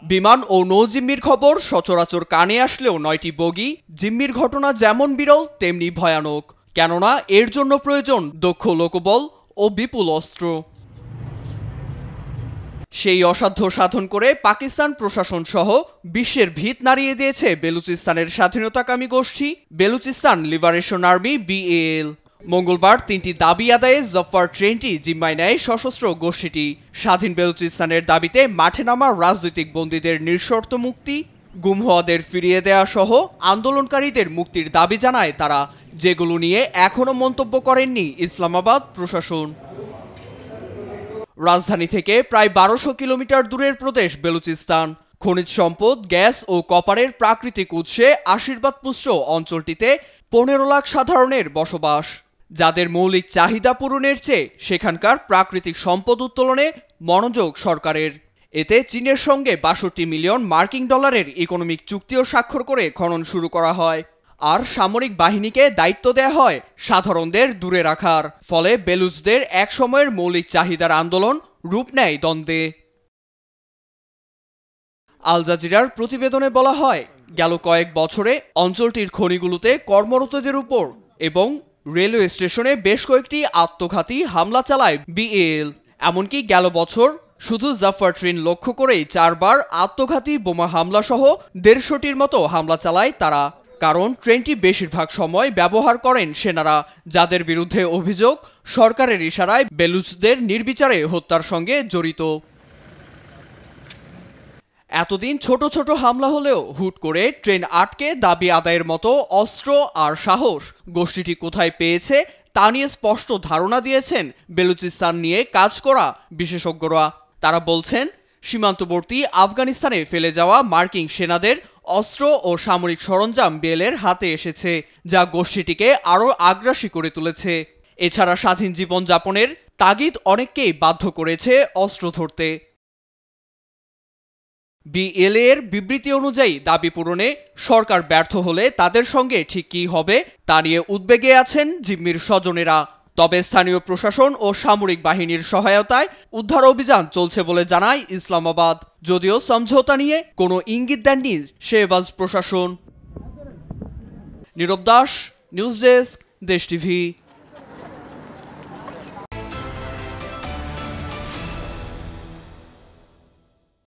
বিমান ও নৌ জিম্মির খবর সচরাচর কানে আসলেও ৯টি বগি জিম্মির ঘটনা যেমন বিরল তেমনি ভয়ানক, কেননা এর জন্য প্রয়োজন দক্ষ লোকবল ও বিপুল অস্ত্র। সেই অসাধ্য সাধন করে পাকিস্তান প্রশাসন সহ বিশ্বের ভিত নাড়িয়ে দিয়েছে বেলুচিস্তানের স্বাধীনতাকামী গোষ্ঠী বেলুচিস্তান লিবারেশন আর্মি BAL। মঙ্গলবার ৩টি দাবি আদায়ে জফর ট্রেনটি জিম্মায় নেয় সশস্ত্র গোষ্ঠীটি। স্বাধীন বেলুচিস্তানের দাবিতে মাঠে নামা রাজনৈতিক বন্দীদের নিঃশর্ত মুক্তি, গুম হওয়াদের ফিরিয়ে দেয়া সহ আন্দোলনকারীদের মুক্তির দাবি জানায় তারা, যেগুলো নিয়ে এখনো মন্তব্য করেননি ইসলামাবাদ প্রশাসন। রাজধানী থেকে প্রায় ১২০০ কিলোমিটার দূরের প্রদেশ বেলুচিস্তান। খনিজ সম্পদ, গ্যাস ও কপারের প্রাকৃতিক উৎসে আশীর্বাদপুষ্ট অঞ্চলটিতে ১৫ লাখ সাধারণের বসবাস, যাদের মৌলিক চাহিদা পূরণের চেয়ে সেখানকার প্রাকৃতিক সম্পদ উত্তোলনে মনোযোগ সরকারের। এতে চীনের সঙ্গে ৬২ মিলিয়ন মার্কিন ডলারের ইকোনমিক চুক্তিও স্বাক্ষর করে খনন শুরু করা হয়। আর সামরিক বাহিনীকে দায়িত্ব দেয়া হয় সাধারণদের দূরে রাখার। ফলে বেলুচদের এক সময়ের মৌলিক চাহিদার আন্দোলন রূপ নেয় দ্বন্দ্বে। আল জাজিরার প্রতিবেদনে বলা হয়, গেল কয়েক বছরে অঞ্চলটির খনিগুলোতে কর্মরতদের উপর এবং রেলওয়ে স্টেশনে বেশ কয়েকটি আত্মঘাতী হামলা চালায় BAL। এমনকি গেল বছর শুধু জাফর ট্রেন লক্ষ্য করেই ৪ বার আত্মঘাতী বোমা হামলা সহ ১৫০টির মতো হামলা চালায় তারা। কারণ ট্রেনটি বেশিরভাগ সময় ব্যবহার করেন সেনারা, যাদের বিরুদ্ধে অভিযোগ সরকারের ইশারায় বেলুচদের নির্বিচারে হত্যার সঙ্গে জড়িত। এতদিন ছোট ছোট হামলা হলেও হুট করে ট্রেন আটকে দাবি আদায়ের মতো অস্ত্র আর সাহস গোষ্ঠীটি কোথায় পেয়েছে তা নিয়ে স্পষ্ট ধারণা দিয়েছেন বেলুচিস্তান নিয়ে কাজ করা বিশেষজ্ঞরা। তারা বলছেন, সীমান্তবর্তী আফগানিস্তানে ফেলে যাওয়া মার্কিন সেনাদের অস্ত্র ও সামরিক সরঞ্জাম BAL-এর হাতে এসেছে, যা গোষ্ঠীটিকে আরও আগ্রাসী করে তুলেছে। এছাড়া স্বাধীন জীবনযাপনের তাগিদ অনেককেই বাধ্য করেছে অস্ত্র ধরতে। BAL-এর বিবৃতি অনুযায়ী দাবি পূরণে সরকার ব্যর্থ হলে তাদের সঙ্গে ঠিক কী হবে তা নিয়ে উদ্বেগে আছেন জিম্মির স্বজনেরা। তবে স্থানীয় প্রশাসন ও সামরিক বাহিনীর সহায়তায় উদ্ধার অভিযান চলছে বলে জানায় ইসলামাবাদ, যদিও সমঝোতা নিয়ে কোনো ইঙ্গিত দেননি শেহবাজ প্রশাসন। নীরব দাস, নিউজ ডেস্ক, দেশ টিভি।